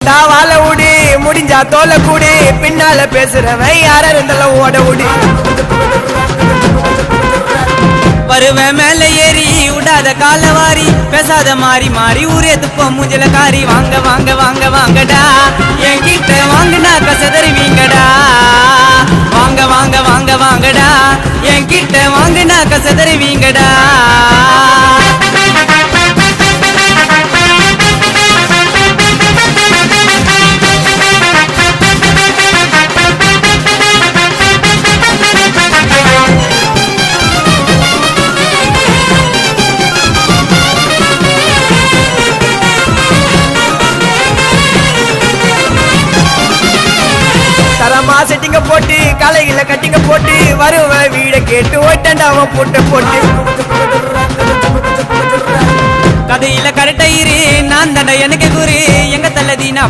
விட்டா வாழ விடு, முடிஞ்சா தோலை கூடு, பின்னால பேசுறவன் யார இருந்தாலும் ஓட விடு. வருவன் மேல ஏறி விடாத காலவாரி, பேசாத மாறி மாறி ஊரே துப்ப மூஞ்சல காரி. வாங்க வாங்க வாங்க வாங்கடா, என்கிட்ட வாங்கினா கசதருவீங்கடா. வாங்க வாங்க வாங்க வாங்கடா, என்கிட்ட வாங்கினா கசதருவீங்கடா. தரமா செட்டிங்க போட்டு கலைகளை கட்டிங்க போட்டு வருவ வீட கேட்டு ஓட்டண்டாவ போட்டு போட்டு. கதையில கரெக்டா இரு, நான் தண்டை எனக்கு குரு. எங்க தள்ளதி நான்